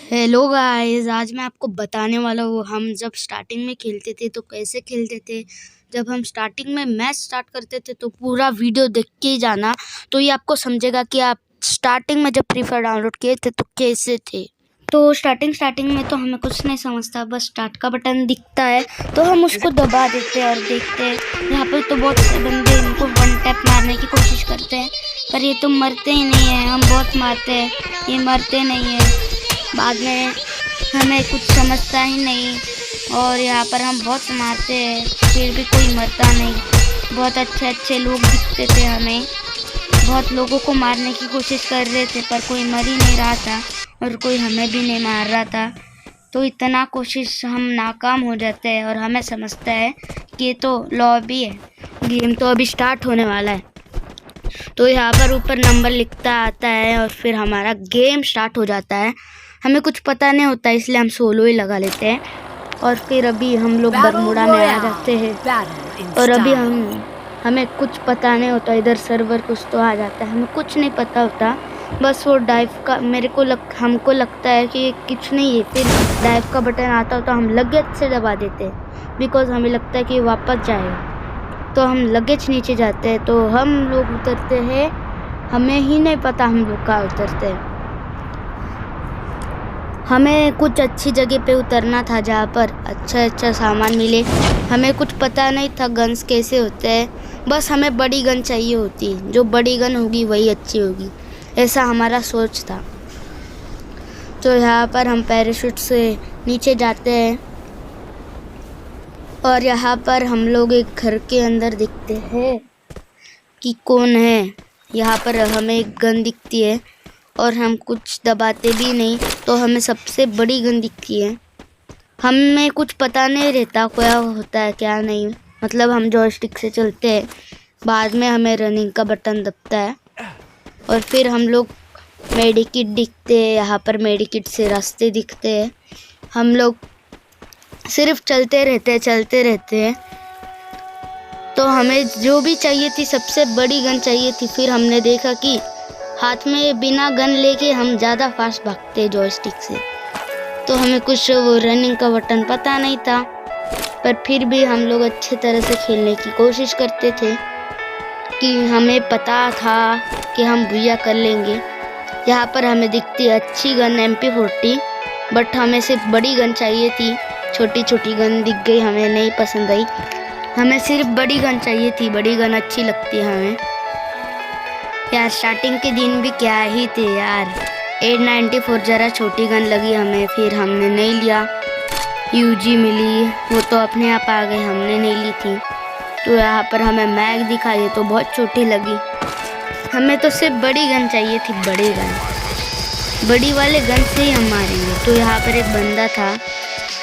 Hello guys, आज मैं आपको बताने वाला हूँ हम जब स्टार्टिंग में खेलते थे तो कैसे खेलते थे। जब हम स्टार्टिंग में मैच स्टार्ट करते थे तो पूरा वीडियो देख के ही जाना, तो ये आपको समझेगा कि आप स्टार्टिंग में जब फ्री फायर डाउनलोड किए थे तो कैसे थे। तो स्टार्टिंग में तो हमें कुछ नहीं समझता, बस स्टार्ट का बटन दिखता है तो हम उसको दबा देते हैं और देखते हैं। यहाँ पर तो बहुत से बंदे इनको वन टैप मारने की कोशिश करते हैं, पर ये तो मरते ही नहीं है। हम बहुत मारते हैं, ये मरते नहीं है। बाद में हमें कुछ समझता ही नहीं और यहाँ पर हम बहुत मारते हैं, फिर भी कोई मरता नहीं। बहुत अच्छे अच्छे लोग दिखते थे हमें, बहुत लोगों को मारने की कोशिश कर रहे थे पर कोई मर ही नहीं रहा था और कोई हमें भी नहीं मार रहा था। तो इतना कोशिश हम नाकाम हो जाते हैं और हमें समझता है कि ये तो लॉबी है, गेम तो अभी स्टार्ट होने वाला है। तो यहाँ पर ऊपर नंबर लिखता आता है और फिर हमारा गेम स्टार्ट हो जाता है। हमें कुछ पता नहीं होता इसलिए हम सोलो ही लगा लेते हैं और फिर अभी हम लोग बरमुडा में आ जाते हैं। और अभी हमें कुछ पता नहीं होता, इधर सर्वर कुछ तो आ जाता है, हमें कुछ नहीं पता होता। बस वो डाइव का हमको लगता है कि कुछ नहीं है, फिर डाइव का बटन आता हो तो हम लगेज से दबा देते हैं, बिकॉज हमें लगता है कि वापस जाएगा। तो हम लगेज नीचे जाते हैं तो हम लोग उतरते हैं, हमें ही नहीं पता हम लोग कहाँ उतरते हैं। हमें कुछ अच्छी जगह पे उतरना था जहाँ पर अच्छा सामान मिले। हमें कुछ पता नहीं था गन्स कैसे होते हैं, बस हमें बड़ी गन चाहिए होती, जो बड़ी गन होगी वही अच्छी होगी, ऐसा हमारा सोच था। तो यहाँ पर हम पैराशूट से नीचे जाते हैं और यहाँ पर हम लोग एक घर के अंदर दिखते हैं कि कौन है। यहाँ पर हमें एक गन दिखती है और हम कुछ दबाते भी नहीं तो हमें सबसे बड़ी गन दिखती है। हमें कुछ पता नहीं रहता क्या होता है क्या नहीं, मतलब हम जॉयस्टिक से चलते हैं। बाद में हमें रनिंग का बटन दबता है और फिर हम लोग मेडिकिट दिखते हैं। यहाँ पर मेडिकिट से रास्ते दिखते हैं, हम लोग सिर्फ चलते रहते हैं। तो हमें जो भी चाहिए थी, सबसे बड़ी गन चाहिए थी। फिर हमने देखा कि हाथ में बिना गन लेके हम ज़्यादा फास्ट भागते हैं जॉयस्टिक से, तो हमें कुछ वो रनिंग का बटन पता नहीं था, पर फिर भी हम लोग अच्छे तरह से खेलने की कोशिश करते थे कि हमें पता था कि हम भुइया कर लेंगे। यहाँ पर हमें दिखती अच्छी गन MP40, बट हमें सिर्फ बड़ी गन चाहिए थी। छोटी छोटी गन दिख गई, हमें नहीं पसंद आई, हमें सिर्फ बड़ी गन चाहिए थी। बड़ी गन अच्छी लगती है हमें। यार स्टार्टिंग के दिन भी क्या ही थे यार। 894 जरा छोटी गन लगी हमें, फिर हमने नहीं लिया। UG मिली, वो तो अपने आप आ गई, हमने नहीं ली थी। तो यहाँ पर हमें मैग दिखाई तो बहुत छोटी लगी, हमें तो सिर्फ बड़ी गन चाहिए थी। बड़ी गन, बड़ी वाले गन से ही हम मारेंगे। तो यहाँ पर एक बंदा था,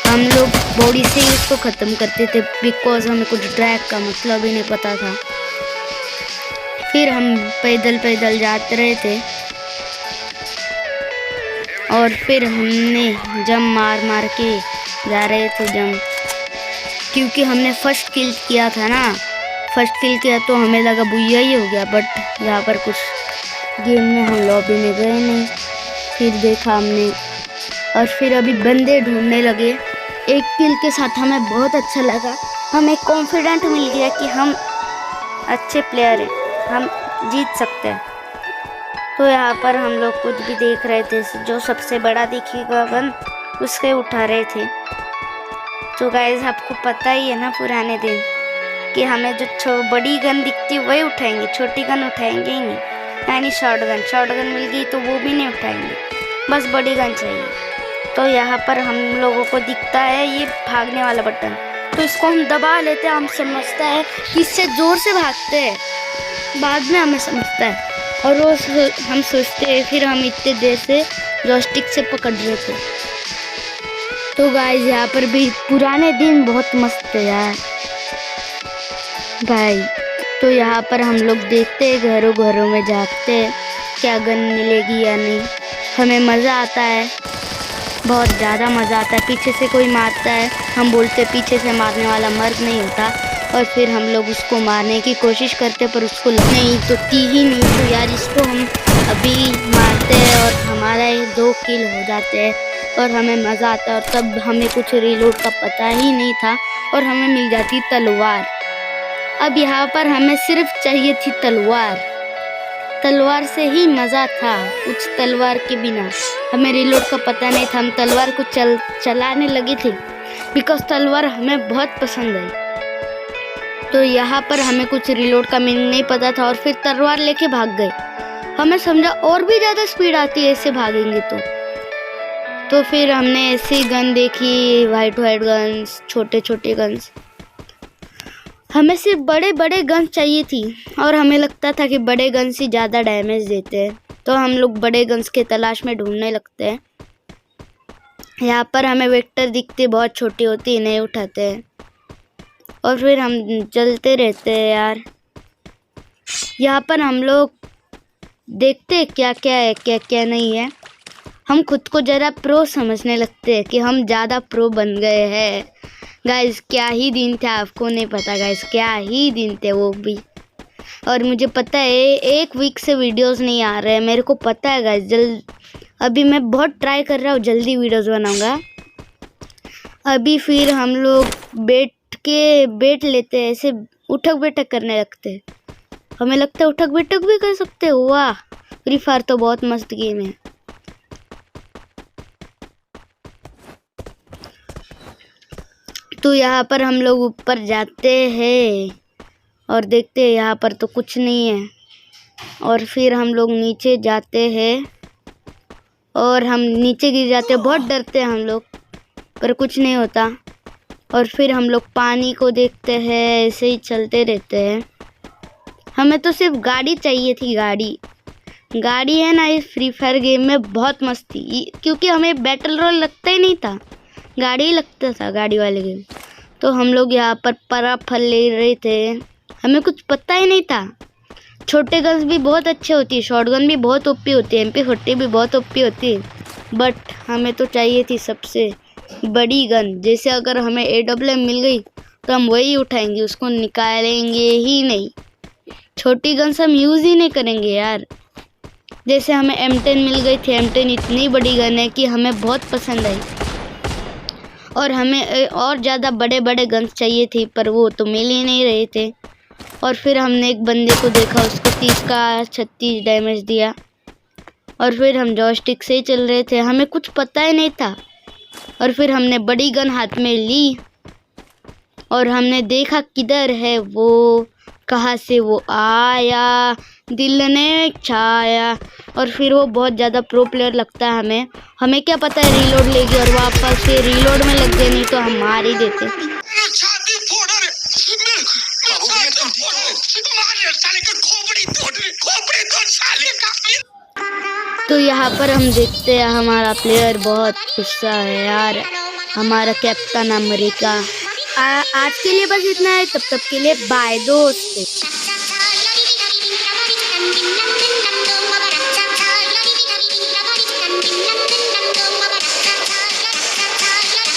हम लोग बॉडी से ही उसको ख़त्म करते थे, बिकॉज हमें कुछ ड्रैग का मतलब ही नहीं पता था। फिर हम पैदल जाते रहे थे और फिर हमने जम मार के जा रहे थे क्योंकि हमने फर्स्ट किल किया था ना। फर्स्ट किल किया तो हमें लगा बुइया ही हो गया, बट यहाँ पर कुछ गेम में हम लॉबी में गए नहीं। फिर देखा हमने और फिर अभी बंदे ढूंढने लगे। एक किल के साथ हमें बहुत अच्छा लगा, हमें कॉन्फिडेंट मिल गया कि हम अच्छे प्लेयर हैं, हम जीत सकते हैं। तो यहाँ पर हम लोग कुछ भी देख रहे थे, जो सबसे बड़ा दिखेगा गन उसके उठा रहे थे। तो गाइस आपको पता ही है ना पुराने दिन कि हमें जो बड़ी गन दिखती वही उठाएंगे, छोटी गन उठाएंगे ही नहीं। यानी शॉर्ट गन मिल गई तो वो भी नहीं उठाएंगे, बस बड़ी गन चाहिए। तो यहाँ पर हम लोगों को दिखता है ये भागने वाला बटन, तो इसको हम दबा लेते हैं। हम समझता है कि इससे ज़ोर से भागते हैं, बाद में हमें समझता है और वो हम सोचते हैं। फिर हम इतने देर से जॉयस्टिक से पकड़ रहे थे। तो गाइस यहाँ पर भी पुराने दिन बहुत मस्त थे यार भाई। तो यहाँ पर हम लोग देखते हैं, घरों में जाते हैं क्या गन मिलेगी या नहीं। हमें मज़ा आता है, बहुत ज़्यादा मज़ा आता है। पीछे से कोई मारता है, हम बोलते पीछे से मारने वाला मर्द नहीं होता, और फिर हम लोग उसको मारने की कोशिश करते पर उसको नहीं तो ती ही नहीं। तो यार इसको हम अभी मारते हैं और हमारा 2 किल हो जाते हैं। और हमें मज़ा आता है। और तब हमें कुछ रीलोड का पता ही नहीं था और हमें मिल जाती तलवार। अब यहाँ पर हमें सिर्फ चाहिए थी तलवार। तलवार से ही मज़ा था, कुछ तलवार के बिना हमें रीलोड का पता नहीं था। हम तलवार को चलाने लगे थे बिकॉज तलवार हमें बहुत पसंद है। तो यहाँ पर हमें कुछ रीलोड का मीनिंग नहीं पता था और फिर तलवार लेके भाग गए। हमें समझा और भी ज़्यादा स्पीड आती है ऐसे भागेंगे तो फिर हमने ऐसी गन देखी, वाइट गन्स, छोटे छोटे गन्स। हमें सिर्फ बड़े बड़े गन्स चाहिए थी और हमें लगता था कि बड़े गन्स ही ज़्यादा डैमेज देते हैं, तो हम लोग बड़े गन्स के तलाश में ढूंढने लगते हैं। यहाँ पर हमें वेक्टर दिखते, बहुत छोटी होती है, नहीं उठाते हैं और फिर हम चलते रहते हैं यार। यहाँ पर हम लोग देखते हैं क्या क्या है, क्या क्या नहीं है। हम खुद को ज़रा प्रो समझने लगते हैं कि हम ज़्यादा प्रो बन गए हैं। गाइस क्या ही दिन थे, आपको नहीं पता गाइस, क्या ही दिन थे वो भी। और मुझे पता है 1 वीक से वीडियोस नहीं आ रहे हैं, मेरे को पता है गाइस। अभी मैं बहुत ट्राई कर रहा हूँ, जल्दी वीडियोस बनाऊँगा। अभी फिर हम लोग बैठ लेते हैं, ऐसे उठक बैठक करने लगते हैं। हमें लगता है उठक बैठक भी कर सकते हो। वाह, फ्री फायर तो बहुत मस्त गेम है। तो यहाँ पर हम लोग ऊपर जाते हैं और देखते हैं यहाँ पर तो कुछ नहीं है। और फिर हम लोग नीचे जाते हैं और हम नीचे गिर जाते हैं, बहुत डरते हैं हम लोग, पर कुछ नहीं होता। और फिर हम लोग पानी को देखते हैं, ऐसे ही चलते रहते हैं। हमें तो सिर्फ गाड़ी चाहिए थी, गाड़ी है ना इस फ्री फायर गेम में बहुत मस्त थी, क्योंकि हमें बैटल रॉयल लगता ही नहीं था, गाड़ी ही लगता था, गाड़ी वाले गेम। तो हम लोग यहाँ पर परा फल ले रहे थे, हमें कुछ पता ही नहीं था। छोटे गन्स भी बहुत अच्छे होती है, शॉटगन भी बहुत ओपी होती है, MP40 भी बहुत ओपी होती है, बट हमें तो चाहिए थी सबसे बड़ी गन। जैसे अगर हमें AWM मिल गई तो हम वही उठाएंगे, उसको निकालेंगे ही नहीं। छोटी गन्स हम यूज़ ही नहीं करेंगे यार। जैसे हमें M10 मिल गई थी, M10 इतनी बड़ी गन है कि हमें बहुत पसंद आई और हमें और ज़्यादा बड़े बड़े गन्स चाहिए थी, पर वो तो मिल ही नहीं रहे थे। और फिर हमने एक बंदे को देखा, उसको 30 का 36 डैमेज दिया और फिर हम जॉयस्टिक से ही चल रहे थे, हमें कुछ पता ही नहीं था। और फिर हमने बड़ी गन हाथ में ली और हमने देखा किधर है वो, कहाँ से वो आया, दिल ने छाया। और फिर वो बहुत ज़्यादा प्रो प्लेयर लगता है हमें क्या पता है रीलोड लेगी और वापस से रीलोड में लग गए, नहीं तो हम मार ही देते। तो यहाँ पर हम देखते हैं हमारा प्लेयर बहुत गुस्सा है यार, हमारा कैप्टन अमेरिका। आज के लिए बस इतना है, तब तक के लिए बाय दोस्त।